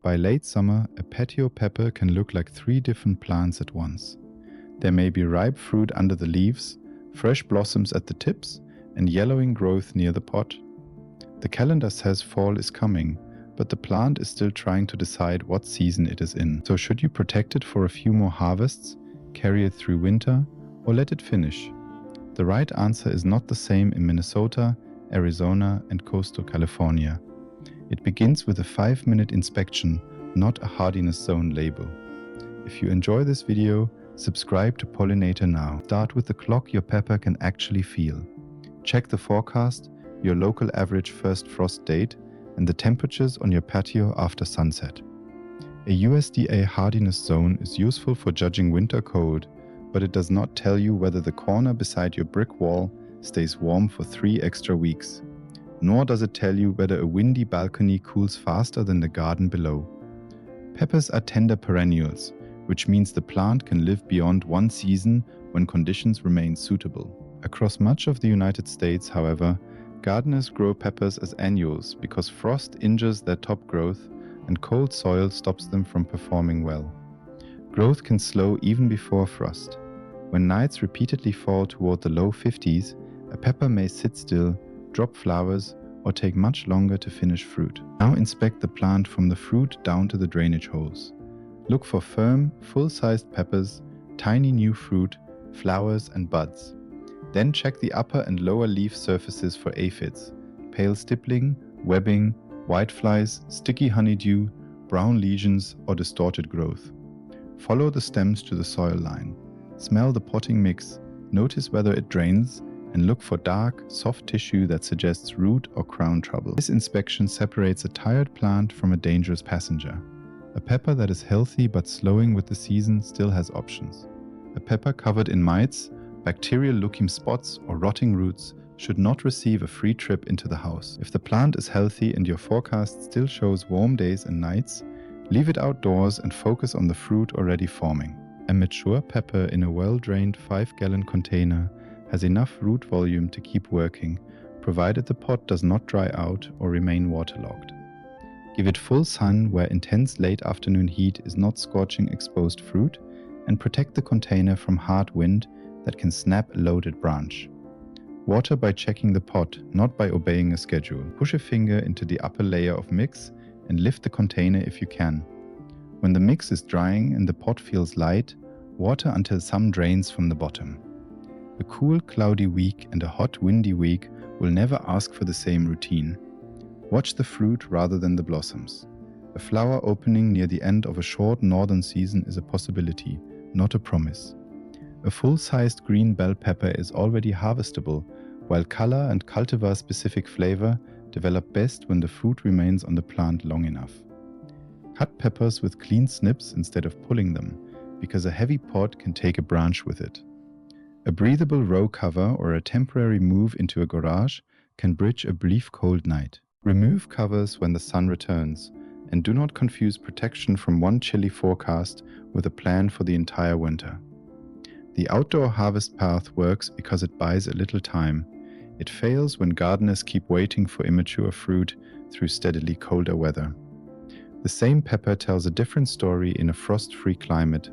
By late summer, a patio pepper can look like 3 different plants at once. There may be ripe fruit under the leaves, fresh blossoms at the tips, and yellowing growth near the pot. The calendar says fall is coming, but the plant is still trying to decide what season it is in. So should you protect it for a few more harvests, carry it through winter, or let it finish? The right answer is not the same in Minnesota, Arizona, and coastal California. It begins with a 5-minute inspection, not a hardiness zone label. If you enjoy this video, subscribe to Pollinator now. Start with the clock your pepper can actually feel. Check the forecast, your local average first frost date, and the temperatures on your patio after sunset. A USDA hardiness zone is useful for judging winter cold, but it does not tell you whether the corner beside your brick wall stays warm for 3 extra weeks. Nor does it tell you whether a windy balcony cools faster than the garden below. Peppers are tender perennials, which means the plant can live beyond one season when conditions remain suitable. Across much of the United States, however, gardeners grow peppers as annuals because frost injures their top growth and cold soil stops them from performing well. Growth can slow even before frost. When nights repeatedly fall toward the low 50s, a pepper may sit still, drop flowers, or take much longer to finish fruit. Now inspect the plant from the fruit down to the drainage holes. Look for firm, full-sized peppers, tiny new fruit, flowers, and buds. Then check the upper and lower leaf surfaces for aphids, pale stippling, webbing, whiteflies, sticky honeydew, brown lesions, or distorted growth. Follow the stems to the soil line. Smell the potting mix, notice whether it drains, and look for dark, soft tissue that suggests root or crown trouble. This inspection separates a tired plant from a dangerous passenger. A pepper that is healthy but slowing with the season still has options. A pepper covered in mites, bacterial-looking spots, or rotting roots should not receive a free trip into the house. If the plant is healthy and your forecast still shows warm days and nights, leave it outdoors and focus on the fruit already forming. A mature pepper in a well-drained 5-gallon container has enough root volume to keep working, provided the pot does not dry out or remain waterlogged. Give it full sun where intense late afternoon heat is not scorching exposed fruit, and protect the container from hard wind that can snap a loaded branch. Water by checking the pot, not by obeying a schedule. Push a finger into the upper layer of mix and lift the container if you can. When the mix is drying and the pot feels light, water until some drains from the bottom. A cool, cloudy week and a hot, windy week will never ask for the same routine. Watch the fruit rather than the blossoms. A flower opening near the end of a short northern season is a possibility, not a promise. A full-sized green bell pepper is already harvestable, while color and cultivar-specific flavor develop best when the fruit remains on the plant long enough. Cut peppers with clean snips instead of pulling them, because a heavy pod can take a branch with it. A breathable row cover or a temporary move into a garage can bridge a brief cold night. Remove covers when the sun returns, and do not confuse protection from one chilly forecast with a plan for the entire winter. The outdoor harvest path works because it buys a little time. It fails when gardeners keep waiting for immature fruit through steadily colder weather. The same pepper tells a different story in a frost-free climate.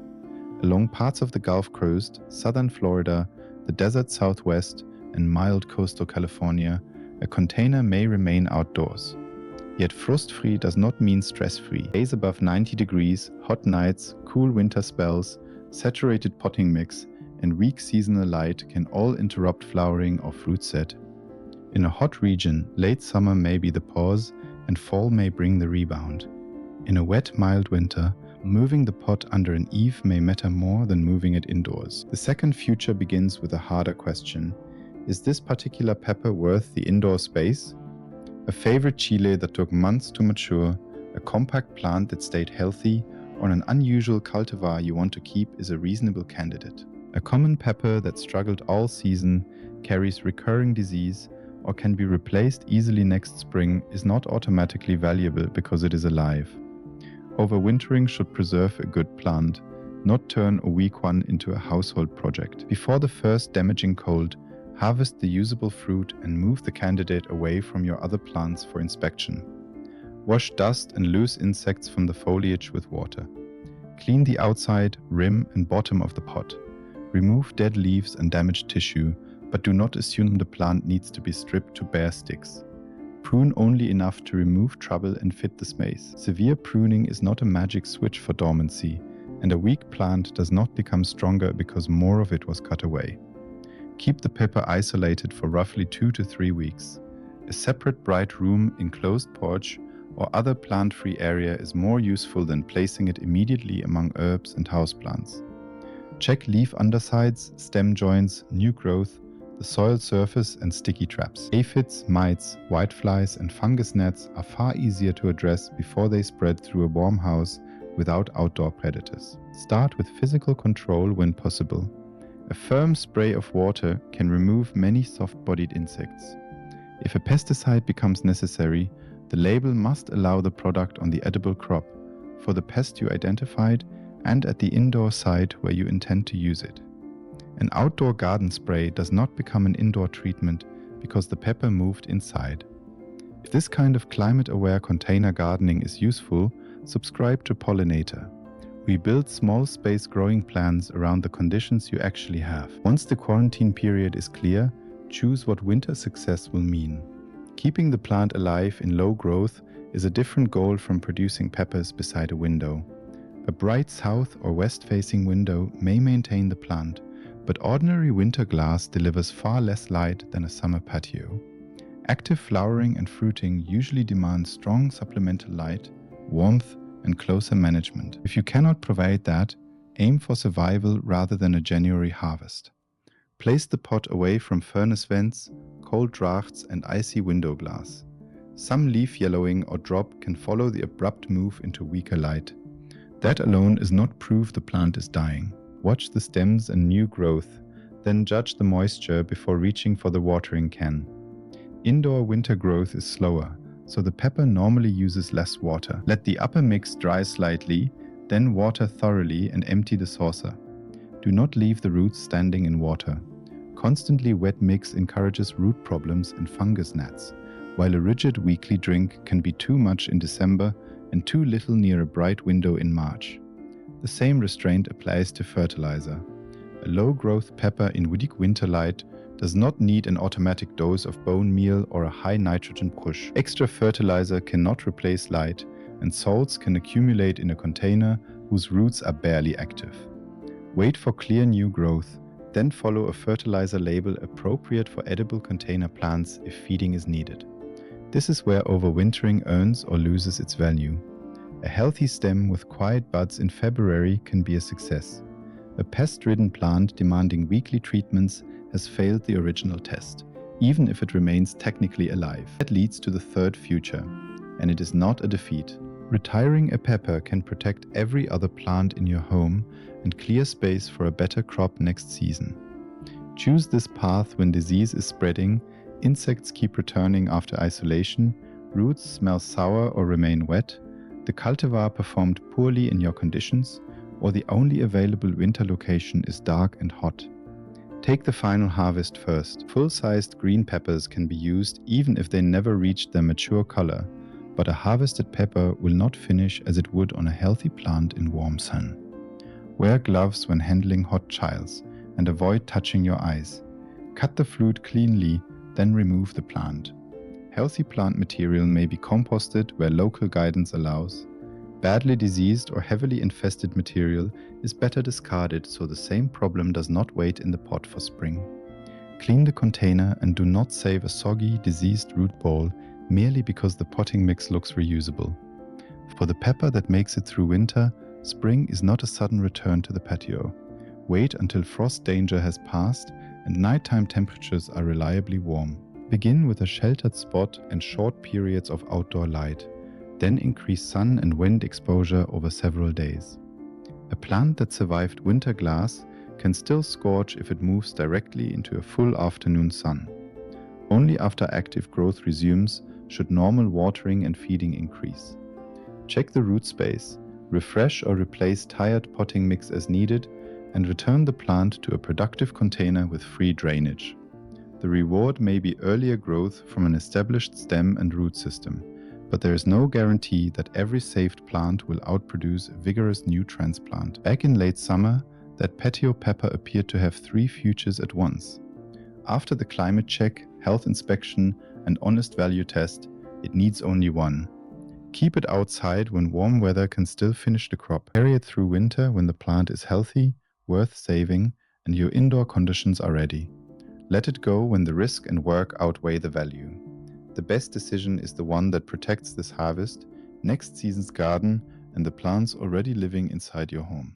Along parts of the Gulf Coast, southern Florida, the desert Southwest, and mild coastal California, a container may remain outdoors. Yet frost-free does not mean stress-free. Days above 90 degrees, hot nights, cool winter spells, saturated potting mix, and weak seasonal light can all interrupt flowering or fruit set. In a hot region, late summer may be the pause, and fall may bring the rebound. In a wet, mild winter, moving the pot under an eave may matter more than moving it indoors. The second future begins with a harder question. Is this particular pepper worth the indoor space? A favorite chile that took months to mature, a compact plant that stayed healthy, or an unusual cultivar you want to keep is a reasonable candidate. A common pepper that struggled all season, carries recurring disease, or can be replaced easily next spring is not automatically valuable because it is alive. Overwintering should preserve a good plant, not turn a weak one into a household project. Before the first damaging cold, harvest the usable fruit and move the candidate away from your other plants for inspection. Wash dust and loose insects from the foliage with water. Clean the outside, rim and bottom of the pot. Remove dead leaves and damaged tissue, but do not assume the plant needs to be stripped to bare sticks. Prune only enough to remove trouble and fit the space. Severe pruning is not a magic switch for dormancy, and a weak plant does not become stronger because more of it was cut away. Keep the pepper isolated for roughly 2 to 3 weeks. A separate bright room, enclosed porch, or other plant-free area is more useful than placing it immediately among herbs and houseplants. Check leaf undersides, stem joints, new growth, the soil surface and sticky traps. Aphids, mites, whiteflies and fungus gnats are far easier to address before they spread through a warm house without outdoor predators. Start with physical control when possible. A firm spray of water can remove many soft-bodied insects. If a pesticide becomes necessary, the label must allow the product on the edible crop, for the pest you identified, and at the indoor site where you intend to use it. An outdoor garden spray does not become an indoor treatment because the pepper moved inside. If this kind of climate-aware container gardening is useful, subscribe to Pollinator. We build small space growing plans around the conditions you actually have. Once the quarantine period is clear, choose what winter success will mean. Keeping the plant alive in low growth is a different goal from producing peppers beside a window. A bright south or west-facing window may maintain the plant, but ordinary winter glass delivers far less light than a summer patio. Active flowering and fruiting usually demand strong supplemental light, warmth, and closer management. If you cannot provide that, aim for survival rather than a January harvest. Place the pot away from furnace vents, cold drafts, and icy window glass. Some leaf yellowing or drop can follow the abrupt move into weaker light. That alone is not proof the plant is dying. Watch the stems and new growth, then judge the moisture before reaching for the watering can. Indoor winter growth is slower, so the pepper normally uses less water. Let the upper mix dry slightly, then water thoroughly and empty the saucer. Do not leave the roots standing in water. Constantly wet mix encourages root problems and fungus gnats, while a rigid weekly drink can be too much in December and too little near a bright window in March. The same restraint applies to fertilizer. A low-growth pepper in weak winter light does not need an automatic dose of bone meal or a high nitrogen push. Extra fertilizer cannot replace light, and salts can accumulate in a container whose roots are barely active. Wait for clear new growth, then follow a fertilizer label appropriate for edible container plants if feeding is needed. This is where overwintering earns or loses its value. A healthy stem with quiet buds in February can be a success. A pest-ridden plant demanding weekly treatments has failed the original test, even if it remains technically alive. That leads to the third future, and it is not a defeat. Retiring a pepper can protect every other plant in your home and clear space for a better crop next season. Choose this path when disease is spreading, insects keep returning after isolation, roots smell sour or remain wet, the cultivar performed poorly in your conditions, or the only available winter location is dark and hot. Take the final harvest first. Full-sized green peppers can be used even if they never reached their mature color, but a harvested pepper will not finish as it would on a healthy plant in warm sun. Wear gloves when handling hot chiles and avoid touching your eyes. Cut the fruit cleanly, then remove the plant. Healthy plant material may be composted where local guidance allows. Badly diseased or heavily infested material is better discarded so the same problem does not wait in the pot for spring. Clean the container and do not save a soggy, diseased root ball merely because the potting mix looks reusable. For the pepper that makes it through winter, spring is not a sudden return to the patio. Wait until frost danger has passed and nighttime temperatures are reliably warm. Begin with a sheltered spot and short periods of outdoor light, then increase sun and wind exposure over several days. A plant that survived winter glass can still scorch if it moves directly into a full afternoon sun. Only after active growth resumes should normal watering and feeding increase. Check the root space, refresh or replace tired potting mix as needed, and return the plant to a productive container with free drainage. The reward may be earlier growth from an established stem and root system, But there is no guarantee that every saved plant will outproduce a vigorous new transplant. Back in late summer, that patio pepper appeared to have 3 futures at once. After the climate check, health inspection, and honest value test, it needs only one. Keep it outside when warm weather can still finish the crop. Carry it through winter when the plant is healthy, worth saving, and your indoor conditions are ready. Let it go when the risk and work outweigh the value. The best decision is the one that protects this harvest, next season's garden, and the plants already living inside your home.